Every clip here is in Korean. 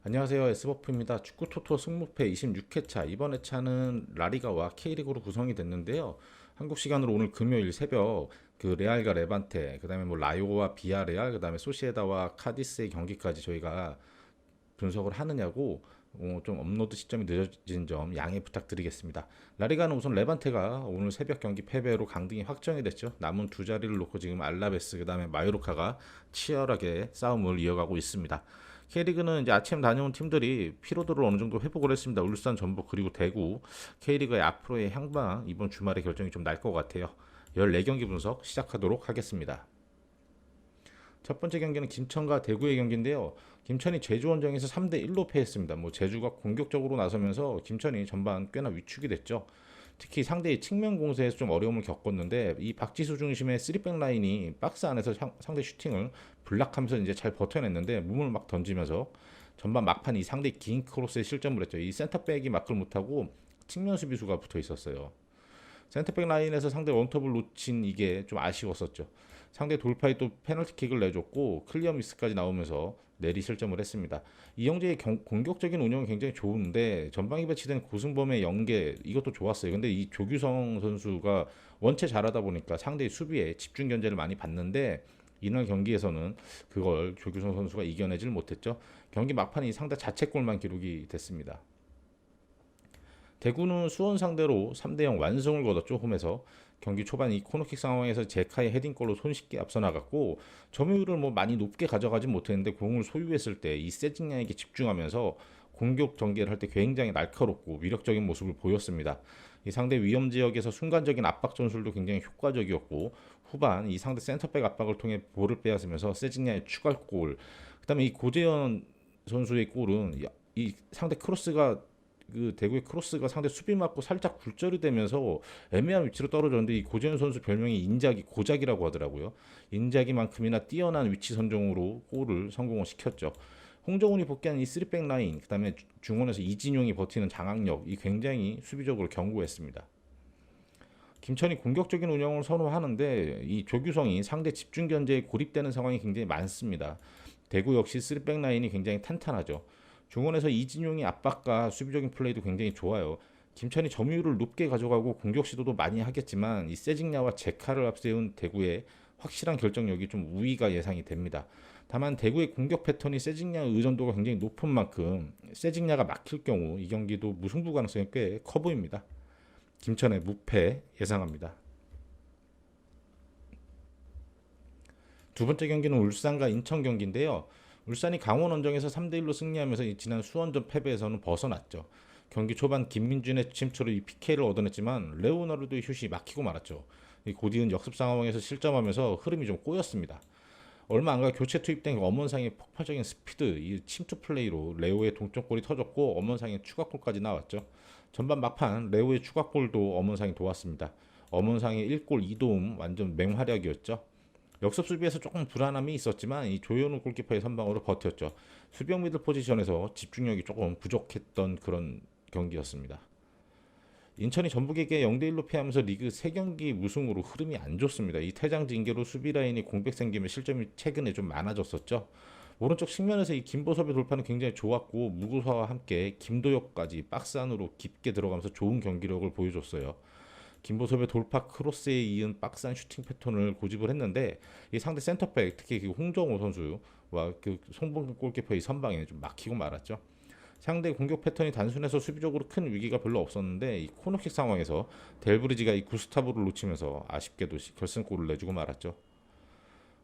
안녕하세요. S버프입니다. 축구 토토 승무패 26회차. 이번 회차는 라리가와 K리그로 구성이 됐는데요. 한국 시간으로 오늘 금요일 새벽 그 레알과 레반테, 그다음에 뭐 라요와 비아레알, 그다음에 소시에다와 카디스의 경기까지 저희가 분석을 하느냐고 좀 업로드 시점이 늦어진 점 양해 부탁드리겠습니다. 라리가는 우선 레반테가 오늘 새벽 경기 패배로 강등이 확정이 됐죠. 남은 두 자리를 놓고 지금 알라베스 그다음에 마요르카가 치열하게 싸움을 이어가고 있습니다. K리그는 이제 아침 다녀온 팀들이 피로도를 어느 정도 회복을 했습니다. 울산, 전북 그리고 대구. K리그의 앞으로의 향방 이번 주말에 결정이 좀 날 것 같아요. 14경기 분석 시작하도록 하겠습니다. 첫 번째 경기는 김천과 대구의 경기인데요. 김천이 제주원정에서 3대1로 패했습니다. 제주가 공격적으로 나서면서 김천이 전반 꽤나 위축이 됐죠. 특히 상대의 측면 공세에서 좀 어려움을 겪었는데 이 박지수 중심의 3백 라인이 박스 안에서 상대 슈팅을 블락하면서 이제 잘 버텨냈는데 몸을 막 던지면서 전반 막판 이 상대 긴 크로스에 실점을 했죠. 이 센터백이 마크를 못하고 측면 수비수가 붙어 있었어요. 센터백 라인에서 상대 원톱을 놓친 이게 좀 아쉬웠었죠. 상대 돌파에 또 페널티킥을 내줬고 클리어 미스까지 나오면서 내리 실점을 했습니다. 이영재의 공격적인 운영은 굉장히 좋은데 전방에 배치된 고승범의 연계 이것도 좋았어요. 근데 이 조규성 선수가 원체 잘하다 보니까 상대의 수비에 집중 견제를 많이 받는데 이날 경기에서는 그걸 조규성 선수가 이겨내질 못했죠. 경기 막판이 상대 자책골만 기록이 됐습니다. 대구는 수원 상대로 3대0 완승을 거뒀죠. 홈에서 경기 초반 이 코너킥 상황에서 제카의 헤딩골로 손쉽게 앞서 나갔고 점유율을 많이 높게 가져가진 못했는데 공을 소유했을 때 이 세징야에게 집중하면서 공격 전개를 할 때 굉장히 날카롭고 위력적인 모습을 보였습니다. 이 상대 위험 지역에서 순간적인 압박 전술도 굉장히 효과적이었고 후반 이 상대 센터백 압박을 통해 볼을 빼앗으면서 세징야의 추가골 그다음에 이 고재현 선수의 골은 이 상대 크로스가 그 대구의 크로스가 상대 수비 맞고 살짝 굴절이 되면서 애매한 위치로 떨어졌는데 이 고재현 선수 별명이 인자기 고작이라고 하더라고요. 인자기만큼이나 뛰어난 위치 선정으로 골을 성공을 시켰죠. 홍정훈이 복귀한 이 3백 라인 그다음에 중원에서 이진용이 버티는 장악력 이 굉장히 수비적으로 견고했습니다. 김천이 공격적인 운영을 선호하는데 이 조규성이 상대 집중 견제에 고립되는 상황이 굉장히 많습니다. 대구 역시 3백 라인이 굉장히 탄탄하죠. 중원에서 이진용이 압박과 수비적인 플레이도 굉장히 좋아요. 김천이 점유율을 높게 가져가고 공격 시도도 많이 하겠지만 이 세징야와 제카를 앞세운 대구의 확실한 결정력이 좀 우위가 예상이 됩니다. 다만 대구의 공격 패턴이 세징야의 의존도가 굉장히 높은 만큼 세징야가 막힐 경우 이 경기도 무승부 가능성이 꽤 커 보입니다. 김천의 무패 예상합니다. 두 번째 경기는 울산과 인천 경기인데요. 울산이 강원 원정에서 3대1로 승리하면서 지난 수원전 패배에서는 벗어났죠. 경기 초반 김민준의 침투로 이 PK를 얻어냈지만 레오나르도의 슛이 막히고 말았죠. 이 고디은 역습 상황에서 실점하면서 흐름이 좀 꼬였습니다. 얼마 안가 교체 투입된 엄원상의 폭발적인 스피드, 이 침투 플레이로 레오의 동점골이 터졌고 엄원상의 추가골까지 나왔죠. 전반 막판 레오의 추가골도 엄원상이 도왔습니다. 엄원상의 1골 2도움 완전 맹활약이었죠. 역습 수비에서 조금 불안함이 있었지만 이 조현우 골키퍼의 선방으로 버텼죠. 수비형 미들 포지션에서 집중력이 조금 부족했던 그런 경기였습니다. 인천이 전북에게 0대1로 패하면서 리그 3경기 무승으로 흐름이 안 좋습니다. 이 퇴장 징계로 수비 라인이 공백 생기면 실점이 최근에 좀 많아졌었죠. 오른쪽 측면에서 이 김보섭의 돌파는 굉장히 좋았고 무구사와 함께 김도혁까지 박스 안으로 깊게 들어가면서 좋은 경기력을 보여줬어요. 김보섭의 돌파 크로스에 이은 박스한 슈팅 패턴을 고집을 했는데 이 상대 센터백 특히 그 홍정호 선수와 그 송봉근 골키퍼의 선방에 좀 막히고 말았죠. 상대 공격 패턴이 단순해서 수비적으로 큰 위기가 별로 없었는데 이 코너킥 상황에서 델브리지가 이 구스타브를 놓치면서 아쉽게도 결승골을 내주고 말았죠.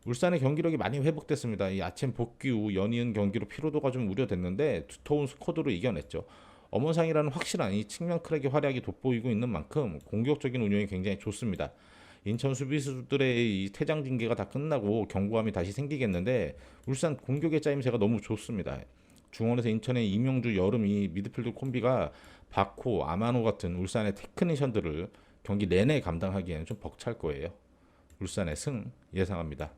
울산의 경기력이 많이 회복됐습니다. 이 아침 복귀 후 연이은 경기로 피로도가 좀 우려됐는데 두터운 스쿼드로 이겨냈죠. 엄원상이라는 확실한 이 측면 크랙의 활약이 돋보이고 있는 만큼 공격적인 운영이 굉장히 좋습니다. 인천 수비수들의 이 퇴장 징계가 다 끝나고 경고함이 다시 생기겠는데 울산 공격의 짜임새가 너무 좋습니다. 중원에서 인천의 이명주 여름이 미드필더 콤비가 바코, 아마노 같은 울산의 테크니션들을 경기 내내 감당하기에는 좀 벅찰 거예요. 울산의 승 예상합니다.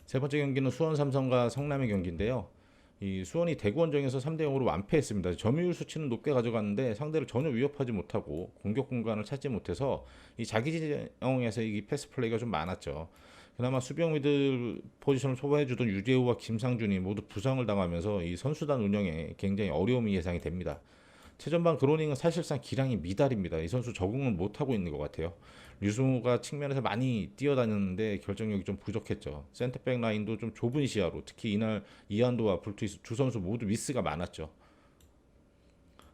세 번째 경기는 수원 삼성과 성남의 경기인데요. 이 수원이 대구 원정에서 3대0으로 완패했습니다. 점유율 수치는 높게 가져갔는데 상대를 전혀 위협하지 못하고 공격 공간을 찾지 못해서 이 자기 진영에서 이 패스 플레이가 좀 많았죠. 그나마 수비형 미들 포지션을 소화해주던 유재우와 김상준이 모두 부상을 당하면서 이 선수단 운영에 굉장히 어려움이 예상이 됩니다. 최전방 그로닝은 사실상 기량이 미달입니다. 이 선수 적응을 못하고 있는 것 같아요. 류승우가 측면에서 많이 뛰어다녔는데 결정력이 좀 부족했죠. 센터백 라인도 좀 좁은 시야로, 특히 이날 이한도와 불투이스 두 선수 모두 미스가 많았죠.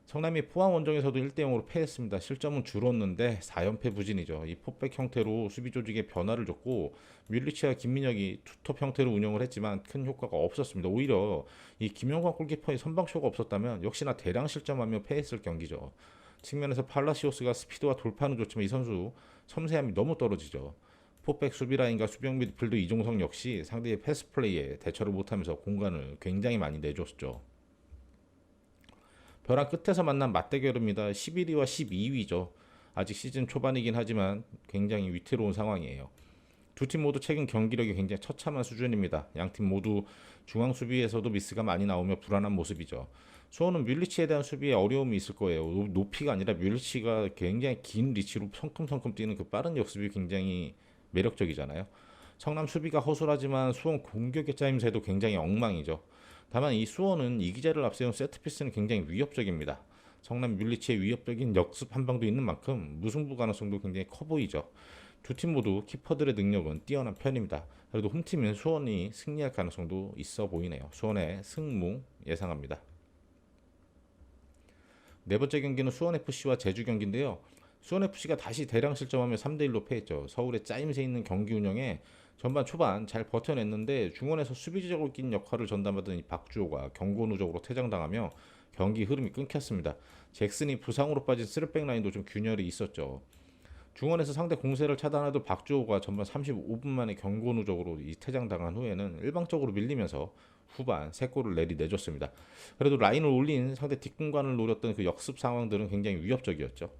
성남이 포항 원정에서도 1대0으로 패했습니다. 실점은 줄었는데 4연패 부진이죠. 이 포백 형태로 수비 조직에 변화를 줬고 뮬리치와 김민혁이 투톱 형태로 운영을 했지만 큰 효과가 없었습니다. 오히려 이 김영광 골키퍼의 선방쇼가 없었다면 역시나 대량 실점하며 패했을 경기죠. 측면에서 팔라시오스가 스피드와 돌파는 좋지만 이 선수 섬세함이 너무 떨어지죠. 포백 수비 라인과 수비형 미드필더 이종성 역시 상대의 패스 플레이에 대처를 못하면서 공간을 굉장히 많이 내줬죠. 벼랑 끝에서 만난 맞대결입니다. 11위와 12위죠. 아직 시즌 초반이긴 하지만 굉장히 위태로운 상황이에요. 두 팀 모두 최근 경기력이 굉장히 처참한 수준입니다. 양 팀 모두 중앙 수비에서도 미스가 많이 나오며 불안한 모습이죠. 수원은 뮬리치에 대한 수비에 어려움이 있을 거예요. 높이가 아니라 뮬리치가 굉장히 긴 리치로 성큼성큼 뛰는 그 빠른 역습이 굉장히 매력적이잖아요. 성남 수비가 허술하지만 수원 공격의 짜임새도 굉장히 엉망이죠. 다만 이 수원은 이기자를 앞세운 세트피스는 굉장히 위협적입니다. 성남 뮬리치의 위협적인 역습 한 방도 있는 만큼 무승부 가능성도 굉장히 커 보이죠. 두 팀 모두 키퍼들의 능력은 뛰어난 편입니다. 그래도 홈팀인 수원이 승리할 가능성도 있어 보이네요. 수원의 승무 예상합니다. 네 번째 경기는 수원FC와 제주 경기인데요. 수원FC가 다시 대량 실점하며 3대1로 패했죠. 서울의 짜임새 있는 경기 운영에 전반 초반 잘 버텨냈는데 중원에서 수비적으로 낀 역할을 전담하던 이 박주호가 경고 누적으로 퇴장당하며 경기 흐름이 끊겼습니다. 잭슨이 부상으로 빠진 쓰리백 라인도 좀 균열이 있었죠. 중원에서 상대 공세를 차단하던 박주호가 전반 35분 만에 경고 누적으로 이 퇴장당한 후에는 일방적으로 밀리면서 후반 3골을 내줬습니다. 그래도 라인을 올린 상대 뒷공간을 노렸던 그 역습 상황들은 굉장히 위협적이었죠.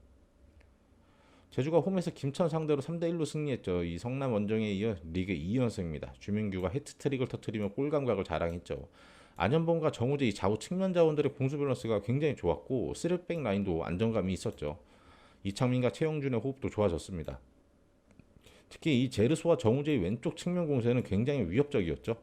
제주가 홈에서 김천 상대로 3대1로 승리했죠. 이 성남 원정에 이어 리그 2연승입니다. 주민규가 해트트릭을 터뜨리며 골감각을 자랑했죠. 안현범과 정우재 이 좌우 측면 자원들의 공수 밸런스가 굉장히 좋았고 쓰리백 라인도 안정감이 있었죠. 이창민과 최영준의 호흡도 좋아졌습니다. 특히 이 제르소와 정우재의 왼쪽 측면 공세는 굉장히 위협적이었죠.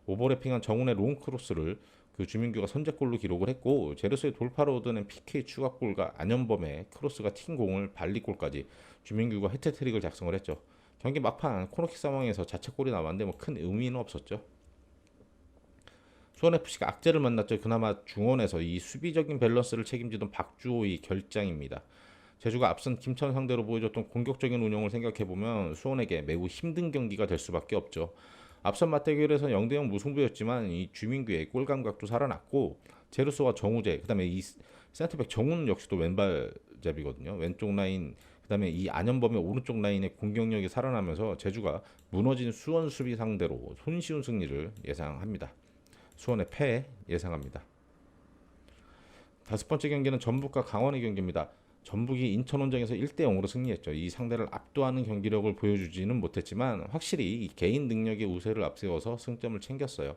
오버래핑한 정훈의 롱 크로스를 그 주민규가 선제골로 기록을 했고 제르소의 돌파로 얻어낸 PK 추가골과 안현범의 크로스가 튄 공을 발리골까지 주민규가 해트트릭을 작성을 했죠. 경기 막판 코너킥 상황에서 자책골이 나왔는데 뭐 큰 의미는 없었죠. 수원FC가 악재를 만났죠. 그나마 중원에서 이 수비적인 밸런스를 책임지던 박주호의 결장입니다. 제주가 앞선 김천 상대로 보여줬던 공격적인 운영을 생각해보면 수원에게 매우 힘든 경기가 될 수밖에 없죠. 앞선 맞대결에서 0대0 무승부였지만 이 주민규의 골 감각도 살아났고 제르소와 정우재 그다음에 이 센터백 정훈 역시도 왼발잡이거든요. 왼쪽 라인 그다음에 이 안현범의 오른쪽 라인의 공격력이 살아나면서 제주가 무너진 수원 수비 상대로 손쉬운 승리를 예상합니다. 수원의 패 예상합니다. 다섯 번째 경기는 전북과 강원의 경기입니다. 전북이 인천원정에서 1대0으로 승리했죠. 이 상대를 압도하는 경기력을 보여주지는 못했지만 확실히 개인 능력의 우세를 앞세워서 승점을 챙겼어요.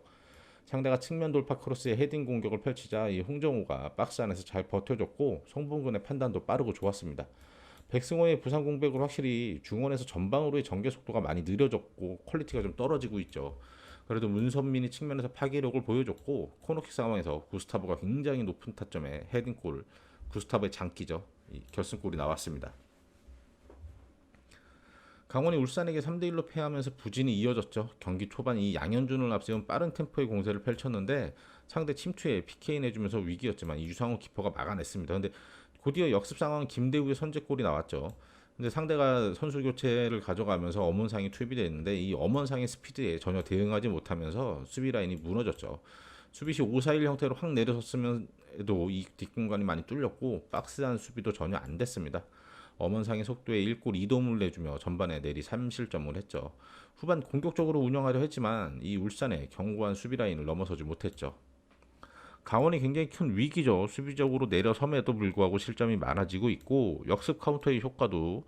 상대가 측면 돌파 크로스에 헤딩 공격을 펼치자 이 홍정우가 박스 안에서 잘 버텨줬고 송봉근의 판단도 빠르고 좋았습니다. 백승호의 부상 공백으로 확실히 중원에서 전방으로의 전개 속도가 많이 느려졌고 퀄리티가 좀 떨어지고 있죠. 그래도 문선민이 측면에서 파괴력을 보여줬고 코너킥 상황에서 구스타브가 굉장히 높은 타점에 헤딩골 구스타브의 장기죠. 결승골이 나왔습니다. 강원이 울산에게 3대1로 패하면서 부진이 이어졌죠. 경기 초반 이 양현준을 앞세운 빠른 템포의 공세를 펼쳤는데 상대 침투에 PK 내주면서 위기였지만 유상호 키퍼가 막아냈습니다. 근데 곧이어 역습 상황 김대우의 선제골이 나왔죠. 근데 상대가 선수 교체를 가져가면서 엄원상이 투입이 됐는데 이 엄원상의 스피드에 전혀 대응하지 못하면서 수비 라인이 무너졌죠. 수비시 5-4-1 형태로 확 내려섰으면도 이 뒷공간이 많이 뚫렸고 박스한 수비도 전혀 안 됐습니다. 엄원상의 속도에 1골 2도움을 내주며 전반에 내리 3실점을 했죠. 후반 공격적으로 운영하려 했지만 이 울산의 견고한 수비 라인을 넘어서지 못했죠. 강원이 굉장히 큰 위기죠. 수비적으로 내려섬에도 불구하고 실점이 많아지고 있고 역습 카운터의 효과도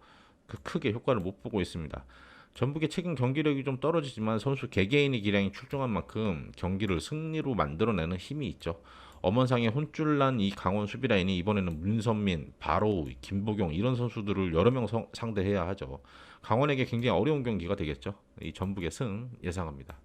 크게 효과를 못 보고 있습니다. 전북의 최근 경기력이 좀 떨어지지만 선수 개개인의 기량이 출중한 만큼 경기를 승리로 만들어내는 힘이 있죠. 엄원상의 혼쭐난 이 강원 수비 라인이 이번에는 문선민, 바로우, 김보경 이런 선수들을 여러 명 상대해야 하죠. 강원에게 굉장히 어려운 경기가 되겠죠. 이 전북의 승 예상합니다.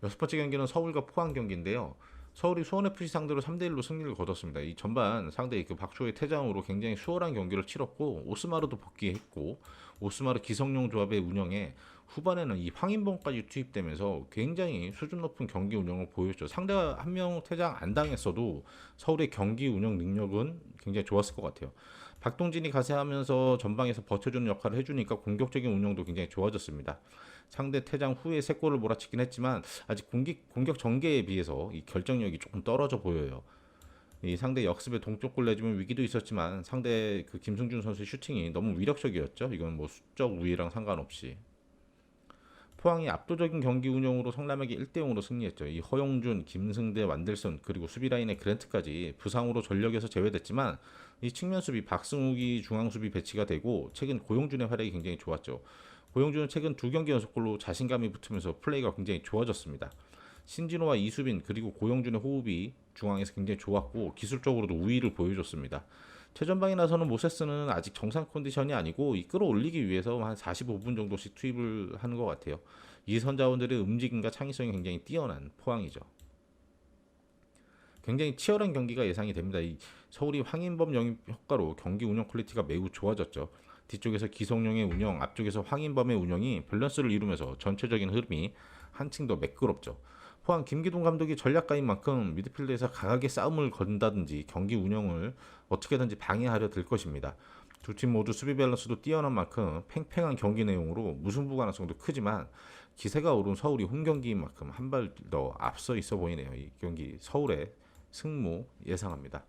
여섯 번째 경기는 서울과 포항 경기인데요. 서울이 수원FC 상대로 3대1로 승리를 거뒀습니다. 이 전반 상대의 그 박주호의 퇴장으로 굉장히 수월한 경기를 치렀고 오스마르도 복귀했고 오스마르 기성용 조합의 운영에 후반에는 이 황인범까지 투입되면서 굉장히 수준 높은 경기 운영을 보였죠. 상대가 한 명 퇴장 안 당했어도 서울의 경기 운영 능력은 굉장히 좋았을 것 같아요. 박동진이 가세하면서 전방에서 버텨주는 역할을 해주니까 공격적인 운영도 굉장히 좋아졌습니다. 상대 퇴장 후에 세 골을 몰아치긴 했지만 아직 공격 전개에 비해서 이 결정력이 조금 떨어져 보여요. 이 상대 역습에 동쪽골 내주면 위기도 있었지만 상대 그 김승준 선수의 슈팅이 너무 위력적이었죠. 이건 뭐 수적 우위랑 상관없이. 포항이 압도적인 경기 운영으로 성남에게 1대0으로 승리했죠. 이 허용준, 김승대, 완델선 그리고 수비라인의 그랜트까지 부상으로 전력에서 제외됐지만 이 측면 수비 박승욱이 중앙 수비 배치가 되고 최근 고용준의 활약이 굉장히 좋았죠. 고용준은 최근 두 경기 연속골로 자신감이 붙으면서 플레이가 굉장히 좋아졌습니다. 신진호와 이수빈 그리고 고용준의 호흡이 중앙에서 굉장히 좋았고 기술적으로도 우위를 보여줬습니다. 최전방에 나서는 모세스는 아직 정상 컨디션이 아니고 이 끌어올리기 위해서 한 45분 정도씩 투입을 하는 것 같아요. 이 선자원들의 움직임과 창의성이 굉장히 뛰어난 포항이죠. 굉장히 치열한 경기가 예상이 됩니다. 이 서울이 황인범 영입 효과로 경기 운영 퀄리티가 매우 좋아졌죠. 뒤쪽에서 기성용의 운영, 앞쪽에서 황인범의 운영이 밸런스를 이루면서 전체적인 흐름이 한층 더 매끄럽죠. 포항 김기동 감독이 전략가인 만큼 미드필드에서 강하게 싸움을 건다든지 경기 운영을 어떻게든지 방해하려 들 것입니다. 두 팀 모두 수비 밸런스도 뛰어난 만큼 팽팽한 경기 내용으로 무승부 가능성도 크지만 기세가 오른 서울이 홈 경기인 만큼 한 발 더 앞서 있어 보이네요. 이 경기 서울의 승무 예상합니다.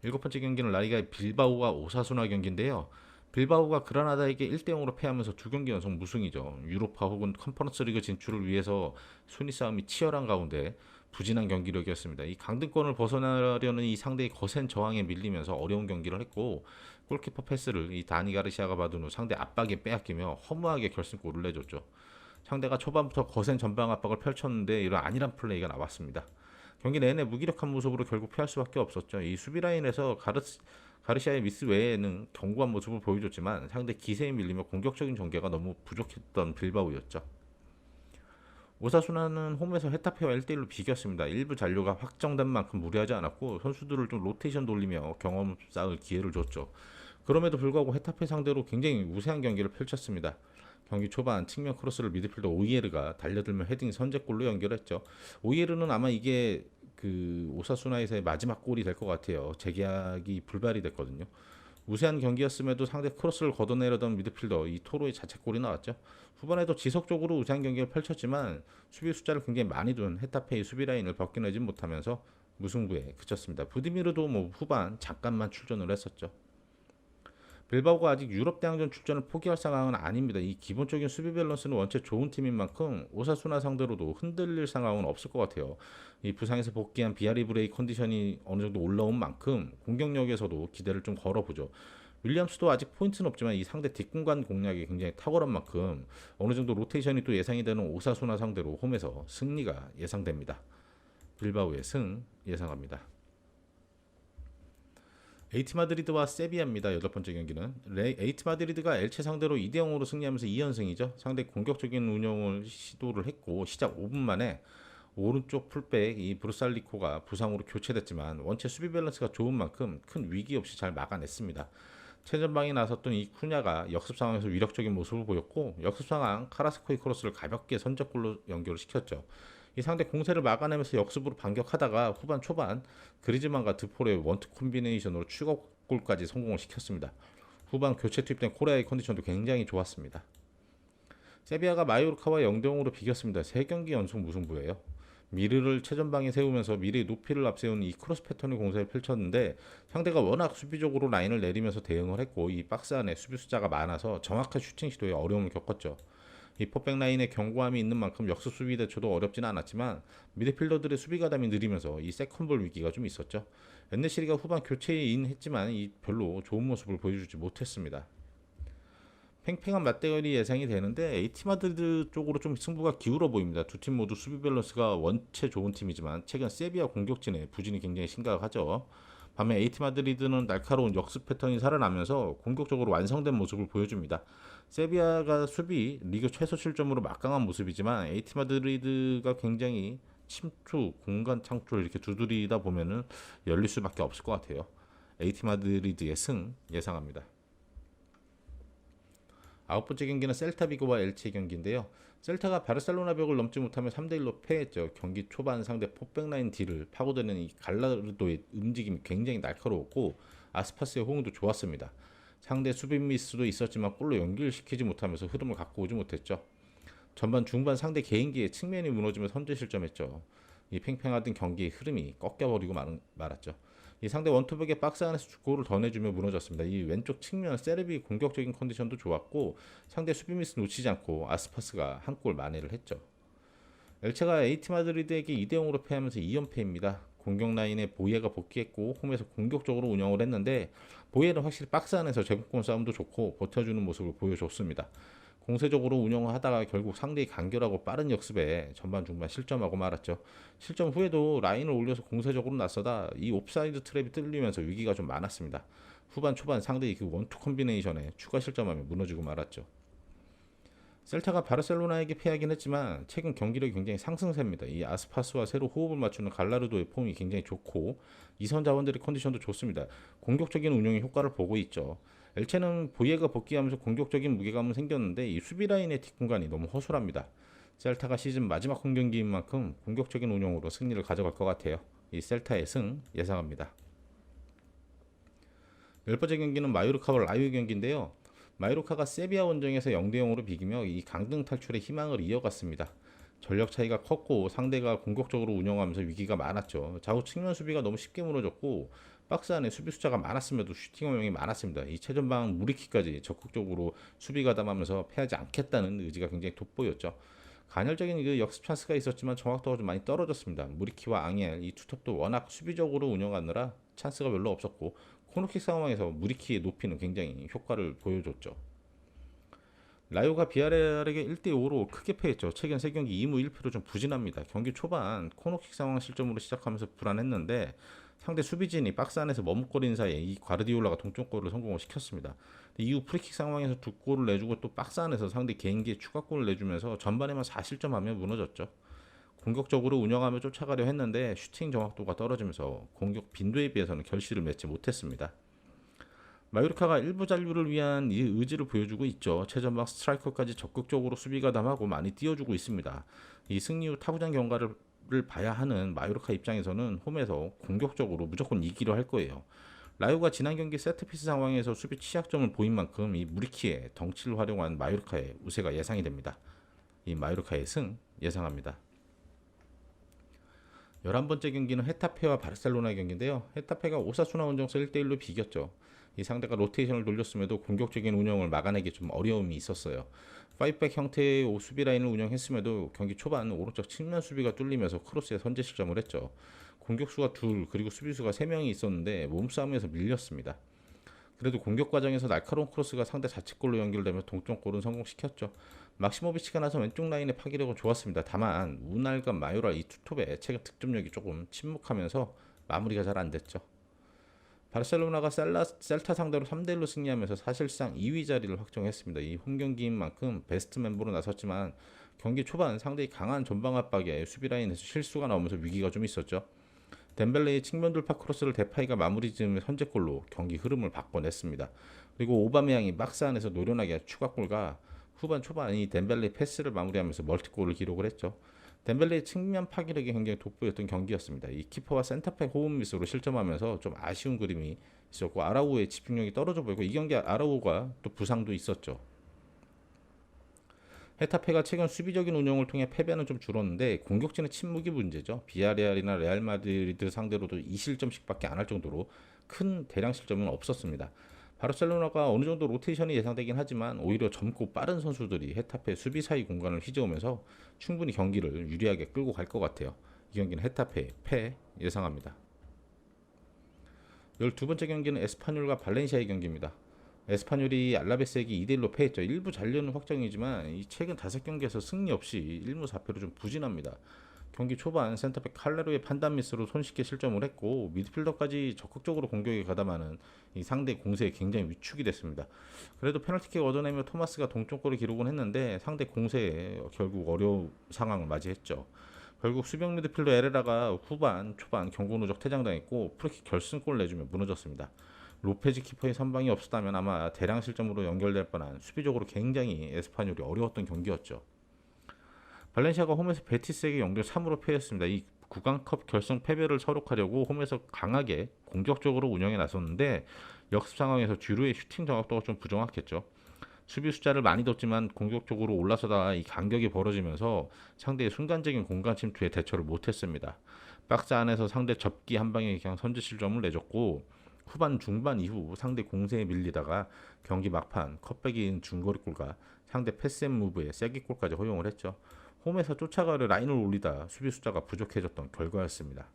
일곱 번째 경기는 라리가의 빌바오와 오사수나 경기인데요. 빌바오가 그라나다에게 1대0으로 패하면서 두 경기 연속 무승이죠. 유로파 혹은 컨퍼런스 리그 진출을 위해서 순위 싸움이 치열한 가운데 부진한 경기력이었습니다. 이 강등권을 벗어나려는 이 상대의 거센 저항에 밀리면서 어려운 경기를 했고 골키퍼 패스를 이 다니 가르시아가 받은 후 상대 압박에 빼앗기며 허무하게 결승골을 내줬죠. 상대가 초반부터 거센 전방 압박을 펼쳤는데 이런 안일한 플레이가 나왔습니다. 경기 내내 무기력한 모습으로 결국 패할 수밖에 없었죠. 이 수비 라인에서 가르시아의 미스 외에는 견고한 모습을 보여줬지만 상대 기세에 밀리며 공격적인 전개가 너무 부족했던 빌바오였죠. 오사수나는 홈에서 헤타페와 1대1로 비겼습니다. 일부 잔류가 확정된 만큼 무리하지 않았고 선수들을 좀 로테이션 돌리며 경험 쌓을 기회를 줬죠. 그럼에도 불구하고 헤타페 상대로 굉장히 우세한 경기를 펼쳤습니다. 경기 초반 측면 크로스를 미드필더 오이에르가 달려들며 헤딩 선제골로 연결했죠. 오이에르는 아마 이게 그 오사수나에서의 마지막 골이 될 것 같아요. 재계약이 불발이 됐거든요. 우세한 경기였음에도 상대 크로스를 걷어내려던 미드필더 이 토로의 자책골이 나왔죠. 후반에도 지속적으로 우세한 경기를 펼쳤지만 수비 숫자를 굉장히 많이 둔 헤타페의 수비 라인을 벗겨내지 못하면서 무승부에 그쳤습니다. 부디미르도 뭐 후반 잠깐만 출전을 했었죠. 빌바오가 아직 유럽 대항전 출전을 포기할 상황은 아닙니다. 이 기본적인 수비 밸런스는 원체 좋은 팀인 만큼 오사수나 상대로도 흔들릴 상황은 없을 것 같아요. 이 부상에서 복귀한 비아리브레이 컨디션이 어느 정도 올라온 만큼 공격력에서도 기대를 좀 걸어보죠. 윌리엄스도 아직 포인트는 없지만 이 상대 뒷공간 공략이 굉장히 탁월한 만큼 어느 정도 로테이션이 또 예상이 되는 오사수나 상대로 홈에서 승리가 예상됩니다. 빌바오의 승 예상합니다. 에이티 마드리드와 세비야입니다. 여덟 번째 경기는 에이티 마드리드가 엘체 상대로 2대0으로 승리하면서 2연승이죠. 상대 공격적인 운영을 시도를 했고 시작 5분 만에 오른쪽 풀백 이 브루살리코가 부상으로 교체됐지만 원체 수비 밸런스가 좋은 만큼 큰 위기 없이 잘 막아냈습니다. 최전방에 나섰던 이 쿠냐가 역습 상황에서 위력적인 모습을 보였고 역습 상황 카라스코의 크로스를 가볍게 선제골로 연결을 시켰죠. 이 상대 공세를 막아내면서 역습으로 반격하다가 후반 초반 그리즈만과 드폴의 원투 콤비네이션으로 추가골까지 성공을 시켰습니다. 후반 교체 투입된 코레아의 컨디션도 굉장히 좋았습니다. 세비야가 마요르카와 0대0으로 비겼습니다. 3경기 연속 무승부예요. 미르를 최전방에 세우면서 미르의 높이를 앞세운 이 크로스 패턴의 공세를 펼쳤는데 상대가 워낙 수비적으로 라인을 내리면서 대응을 했고 이 박스 안에 수비 숫자가 많아서 정확한 슈팅 시도에 어려움을 겪었죠. 이 포백 라인에 견고함이 있는 만큼 역습 수비 대처도 어렵지는 않았지만 미드필더들의 수비 가담이 느리면서 이 세컨볼 위기가 좀 있었죠. 엔네시리가 후반 교체인 했지만 이 별로 좋은 모습을 보여주지 못했습니다. 팽팽한 맞대결이 예상이 되는데 에이티 마드리드 쪽으로 좀 승부가 기울어 보입니다. 두 팀 모두 수비 밸런스가 원체 좋은 팀이지만 최근 세비야 공격진의 부진이 굉장히 심각하죠. 반면 에이티 마드리드는 날카로운 역습 패턴이 살아나면서 공격적으로 완성된 모습을 보여줍니다. 세비야가 수비 리그 최소 실점으로 막강한 모습이지만 에이티 마드리드가 굉장히 침투, 공간 창출을 이렇게 두드리다 보면은 열릴 수밖에 없을 것 같아요. 에이티 마드리드의 승 예상합니다. 아홉 번째 경기는 셀타비고와 엘체 경기인데요. 셀타가 바르셀로나 벽을 넘지 못하며 3대1로 패했죠. 경기 초반 상대 포백라인 D를 파고드는 이 갈라르도의 움직임이 굉장히 날카로웠고 아스파스의 호응도 좋았습니다. 상대 수비 미스도 있었지만 골로 연결시키지 못하면서 흐름을 갖고 오지 못했죠. 전반 중반 상대 개인기의 측면이 무너지며 선제 실점했죠. 이 팽팽하던 경기의 흐름이 꺾여버리고 말았죠. 이 상대 원투백의 박스 안에서 골을 더 내주며 무너졌습니다. 이 왼쪽 측면 세르비 공격적인 컨디션도 좋았고 상대 수비 미스 놓치지 않고 아스파스가 한 골 만회를 했죠. 엘체가 에이티 마드리드에게 2대0으로 패하면서 2연패입니다. 공격 라인에 보예가 복귀했고 홈에서 공격적으로 운영을 했는데 보예는 확실히 박스 안에서 제공권 싸움도 좋고 버텨주는 모습을 보여줬습니다. 공세적으로 운영을 하다가 결국 상대의 간결하고 빠른 역습에 전반 중반 실점하고 말았죠. 실점 후에도 라인을 올려서 공세적으로 나서다 이 옵사이드 트랩이 뚫리면서 위기가 좀 많았습니다. 후반 초반 상대의 그 원투 콤비네이션에 추가 실점하며 무너지고 말았죠. 셀타가 바르셀로나에게 패하긴 했지만 최근 경기력이 굉장히 상승세입니다. 이 아스파스와 새로 호흡을 맞추는 갈라르도의 폼이 굉장히 좋고 이선 자원들의 컨디션도 좋습니다. 공격적인 운영의 효과를 보고 있죠. 엘체는 보예가 복귀하면서 공격적인 무게감은 생겼는데 이 수비 라인의 뒷공간이 너무 허술합니다. 셀타가 시즌 마지막 홈 경기인 만큼 공격적인 운영으로 승리를 가져갈 것 같아요. 이 셀타의 승 예상합니다. 열 번째 경기는 마요르카와 라유 경기인데요. 마요르카가 세비야 원정에서 0대0으로 비기며 이 강등 탈출의 희망을 이어갔습니다. 전력 차이가 컸고 상대가 공격적으로 운영하면서 위기가 많았죠. 좌우 측면 수비가 너무 쉽게 무너졌고 박스 안에 수비 숫자가 많았음에도 슈팅 허용이 많았습니다. 이 최전방 무리키까지 적극적으로 수비 가담하면서 패하지 않겠다는 의지가 굉장히 돋보였죠. 간헐적인 그 역습 찬스가 있었지만 정확도가 좀 많이 떨어졌습니다. 무리키와 앙헬 이 투톱도 워낙 수비적으로 운영하느라 찬스가 별로 없었고 코너킥 상황에서 무리키의 높이는 굉장히 효과를 보여줬죠. 라요가 비아레알에게 1대5로 크게 패했죠. 최근 3경기 2무 1패로 좀 부진합니다. 경기 초반 코너킥 상황 실점으로 시작하면서 불안했는데 상대 수비진이 박스 안에서 머뭇거리는 사이에 이 과르디올라가 동점골을 성공을 시켰습니다. 이후 프리킥 상황에서 2골을 내주고 또 박스 안에서 상대 개인기에 추가골을 내주면서 전반에만 4실점하며 무너졌죠. 공격적으로 운영하며 쫓아가려 했는데 슈팅 정확도가 떨어지면서 공격 빈도에 비해서는 결실을 맺지 못했습니다. 마요르카가 일부 잔류를 위한 이 의지를 보여주고 있죠. 최전방 스트라이커까지 적극적으로 수비 가담하고 많이 띄워주고 있습니다. 이 승리 후 타구장 경과를 봐야 하는 마요르카 입장에서는 홈에서 공격적으로 무조건 이기려 할 거예요. 라요가 지난 경기 세트피스 상황에서 수비 취약점을 보인 만큼 이 무리키의 덩치를 활용한 마요르카의 우세가 예상이 됩니다. 이 마요르카의 승 예상합니다. 11번째 경기는 헤타페와 바르셀로나 경기인데요. 헤타페가 오사수나 원정에서 1대1로 비겼죠. 이 상대가 로테이션을 돌렸음에도 공격적인 운영을 막아내기 좀 어려움이 있었어요. 5백 형태의 수비 라인을 운영했음에도 경기 초반 오른쪽 측면 수비가 뚫리면서 크로스에 선제 실점을 했죠. 공격수가 2 그리고 수비수가 3명이 있었는데 몸싸움에서 밀렸습니다. 그래도 공격 과정에서 날카로운 크로스가 상대 자책골로 연결되며 동점골은 성공시켰죠. 막시모비치가 나서 왼쪽 라인의 파기력은 좋았습니다. 다만 우날과 마요라 이 투톱의 최근 득점력이 조금 침묵하면서 마무리가 잘 안됐죠. 바르셀로나가 셀타 상대로 3대1로 승리하면서 사실상 2위 자리를 확정했습니다. 이 홈경기인 만큼 베스트 멤버로 나섰지만 경기 초반 상대의 강한 전방 압박에 수비 라인에서 실수가 나오면서 위기가 좀 있었죠. 덴벨레의 측면 돌파 크로스를 데파이가 마무리 지으며 선제골로 경기 흐름을 바꿔냈습니다. 그리고 오바메양이 박스 안에서 노련하게 추가골과 후반 초반 이 덴벨레의 패스를 마무리하면서 멀티골을 기록을 했죠. 덴벨레의 측면 파기력이 굉장히 돋보였던 경기였습니다. 이 키퍼와 센터백 호흡 미스로 실점하면서 좀 아쉬운 그림이 있었고 아라우의 집중력이 떨어져 보이고 이 경기 아라우가 또 부상도 있었죠. 헤타페가 최근 수비적인 운영을 통해 패배는 좀 줄었는데 공격진의 침묵이 문제죠. 비아레알이나 레알 마드리드 상대로도 2실점씩밖에 안 할 정도로 큰 대량 실점은 없었습니다. 바르셀로나가 어느 정도 로테이션이 예상되긴 하지만 오히려 젊고 빠른 선수들이 헤타페 수비 사이 공간을 휘저으면서 충분히 경기를 유리하게 끌고 갈 것 같아요. 이 경기는 헤타페 패 예상합니다. 12번째 경기는 에스파뇰과 발렌시아의 경기입니다. 에스파뇰이 알라베스에게 2대1로 패했죠. 일부 잔류는 확정이지만 이 최근 5경기에서 승리 없이 1무 4패로 좀 부진합니다. 경기 초반 센터백 칼레로의 판단 미스로 손쉽게 실점을 했고 미드필더까지 적극적으로 공격에 가담하는 이 상대 공세에 굉장히 위축이 됐습니다. 그래도 페널티킥 얻어내며 토마스가 동점골을 기록은 했는데 상대 공세에 결국 어려운 상황을 맞이했죠. 결국 수비형 미드필더 에레라가 후반 초반 경고 누적 퇴장당했고 프리킥 결승골 내주며 무너졌습니다. 로페즈 키퍼의 선방이 없었다면 아마 대량 실점으로 연결될 뻔한 수비적으로 굉장히 에스파뇰이 어려웠던 경기였죠. 발렌시아가 홈에서 베티스에게 0대3으로 패했습니다. 이 구강컵 결승 패배를 서록하려고 홈에서 강하게 공격적으로 운영에 나섰는데 역습 상황에서 주루의 슈팅 정확도가 좀 부정확했죠. 수비 숫자를 많이 뒀지만 공격적으로 올라서다 이 간격이 벌어지면서 상대의 순간적인 공간 침투에 대처를 못했습니다. 박스 안에서 상대 접기 한 방에 그냥 선제 실점을 내줬고 후반 중반 이후 상대 공세에 밀리다가 경기 막판 컵백인 중거리골과 상대 패스앤 무브에 쐐기골까지 허용을 했죠. 홈에서 쫓아가려 라인을 올리다 수비 숫자가 부족해졌던 결과였습니다.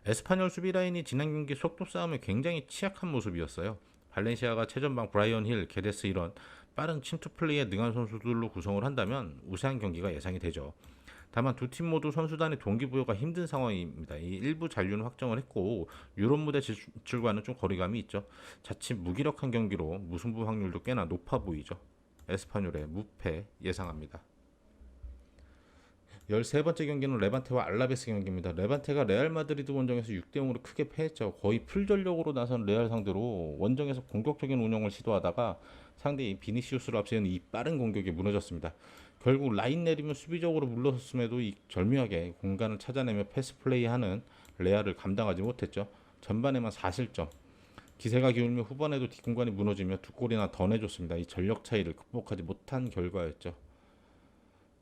에스파뇰 수비 라인이 지난 경기 속도 싸움에 굉장히 취약한 모습이었어요. 발렌시아가 최전방 브라이언 힐, 게데스 이런 빠른 침투 플레이에 능한 선수들로 구성을 한다면 우세한 경기가 예상이 되죠. 다만 두 팀 모두 선수단의 동기부여가 힘든 상황입니다. 이 일부 잔류는 확정을 했고 유럽 무대 진출과는 좀 거리감이 있죠. 자칫 무기력한 경기로 무승부 확률도 꽤나 높아 보이죠. 에스파뇰의 무패 예상합니다. 13번째 경기는 레반테와 알라베스 경기입니다. 레반테가 레알 마드리드 원정에서 6대0으로 크게 패했죠. 거의 풀전력으로 나선 레알 상대로 원정에서 공격적인 운영을 시도하다가 상대인 비니시우스를 앞세운 이 빠른 공격에 무너졌습니다. 결국 라인 내리면 수비적으로 물러섰음에도 이 절묘하게 공간을 찾아내며 패스 플레이하는 레알을 감당하지 못했죠. 전반에만 4실점. 기세가 기울며 후반에도 뒷공간이 무너지며 두 골이나 더 내줬습니다. 이 전력 차이를 극복하지 못한 결과였죠.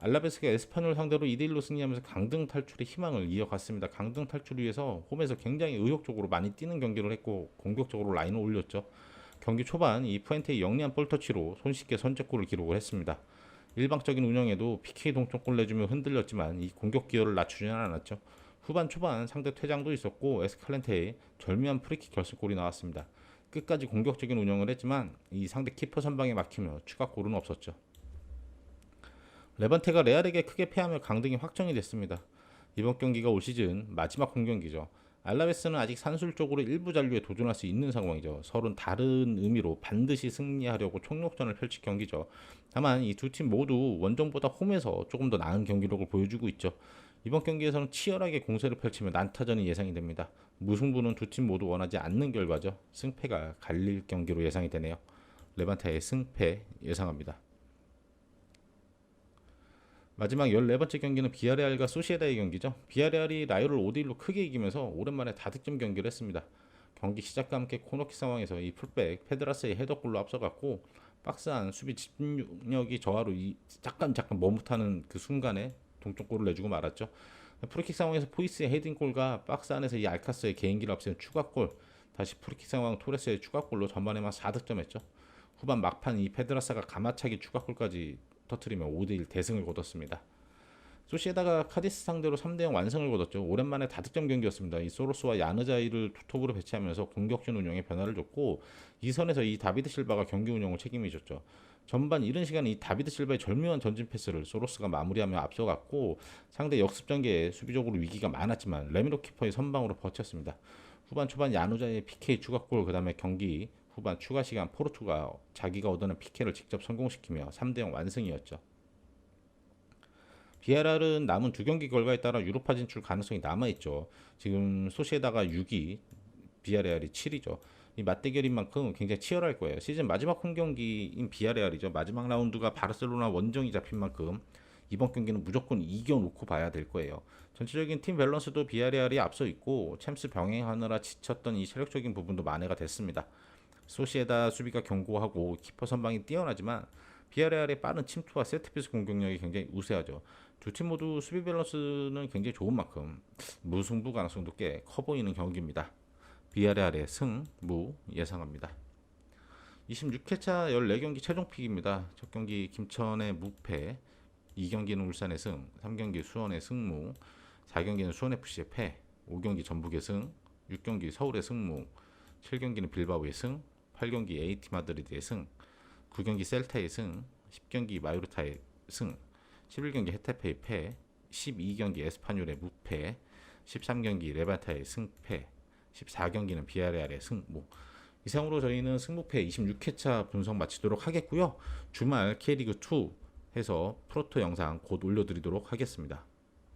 알라베스가 에스파뇰 상대로 2대1로 승리하면서 강등 탈출의 희망을 이어갔습니다. 강등 탈출 위해서 홈에서 굉장히 의욕적으로 많이 뛰는 경기를 했고 공격적으로 라인을 올렸죠. 경기 초반 이 푸엔테의 영리한 볼터치로 손쉽게 선제골을 기록을 했습니다. 일방적인 운영에도 PK 동점골 내주며 흔들렸지만 이 공격 기여를 낮추지는 않았죠. 후반 초반 상대 퇴장도 있었고 에스칼렌테의 절묘한 프리킥 결승골이 나왔습니다. 끝까지 공격적인 운영을 했지만 이 상대 키퍼 선방에 막히며 추가골은 없었죠. 레반테가 레알에게 크게 패하며 강등이 확정이 됐습니다. 이번 경기가 올 시즌 마지막 홈경기죠. 알라베스는 아직 산술적으로 일부 잔류에 도전할 수 있는 상황이죠. 서로는 다른 의미로 반드시 승리하려고 총력전을 펼칠 경기죠. 다만 이 두 팀 모두 원정보다 홈에서 조금 더 나은 경기력을 보여주고 있죠. 이번 경기에서는 치열하게 공세를 펼치며 난타전이 예상이 됩니다. 무승부는 두 팀 모두 원하지 않는 결과죠. 승패가 갈릴 경기로 예상이 되네요. 레반테의 승패 예상합니다. 마지막 14번째 경기는 비아레알과 소시에다의 경기죠. 비아레알이 라요를 5대1로 크게 이기면서 오랜만에 다득점 경기를 했습니다. 경기 시작과 함께 코너킥 상황에서 이 풀백 페드라스의 헤더골로 앞서갔고 박스 안 수비 집중력이 저하로 잠깐 머뭇하는 그 순간에 동점골을 내주고 말았죠. 프리킥 상황에서 포이스의 헤딩골과 박스 안에서 이 알카스의 개인기를 앞세운 추가골, 다시 프리킥 상황 토레스의 추가골로 전반에만 4득점했죠. 후반 막판 이 페드라사가 가마차기 추가골까지 터트리며 5대1 대승을 거뒀습니다. 소시에다가 카디스 상대로 3대0 완승을 거뒀죠. 오랜만에 다득점 경기였습니다. 이 소로스와 야느자이를 투톱으로 배치하면서 공격진 운영에 변화를 줬고 이 선에서 이 다비드 실바가 경기 운영을 책임져줬죠. 전반 이른 시간에 이 다비드 실바의 절묘한 전진 패스를 소로스가 마무리하며 앞서갔고 상대 역습 전개에 수비적으로 위기가 많았지만 레미로 키퍼의 선방으로 버텼습니다. 후반 초반 야누자의 PK 추가골 그다음에 경기 후반 추가 시간 포르투가 자기가 얻어낸 PK를 직접 성공시키며 3대0 완승이었죠. 비에랄은 남은 두 경기 결과에 따라 유로파 진출 가능성이 남아있죠. 지금 소시에다가 6위, 비아레알이 7위죠. 이 맞대결인 만큼 굉장히 치열할 거예요. 시즌 마지막 홈경기인 비아레알이죠. 마지막 라운드가 바르셀로나 원정이 잡힌 만큼 이번 경기는 무조건 이겨놓고 봐야 될 거예요. 전체적인 팀 밸런스도 비아레알이 앞서 있고 챔스 병행하느라 지쳤던 이 체력적인 부분도 만회가 됐습니다. 소시에다 수비가 견고하고 키퍼 선방이 뛰어나지만 비아레알의 빠른 침투와 세트피스 공격력이 굉장히 우세하죠. 두 팀 모두 수비 밸런스는 굉장히 좋은 만큼 무승부 가능성도 꽤 커 보이는 경기입니다. 비아레알의 승, 무 예상합니다. 26회차 14경기 최종픽입니다. 첫 경기 김천의 무패, 2경기는 울산의 승, 3경기 수원의 승무, 4경기는 수원FC의 패, 5경기 전북의 승, 6경기 서울의 승무, 7경기는 빌바오의 승, 8경기 AT 마드리드의 승, 9경기 셀타의 승, 10경기 마요르타의 승, 11경기 헤타페의 패, 12경기 에스파뇰의 무패, 13경기 레바타의 승패, 14경기는 비아레알의 승무. 이상으로 저희는 승무패 26회차 분석 마치도록 하겠고요. 주말 K리그2 해서 프로토 영상 곧 올려드리도록 하겠습니다.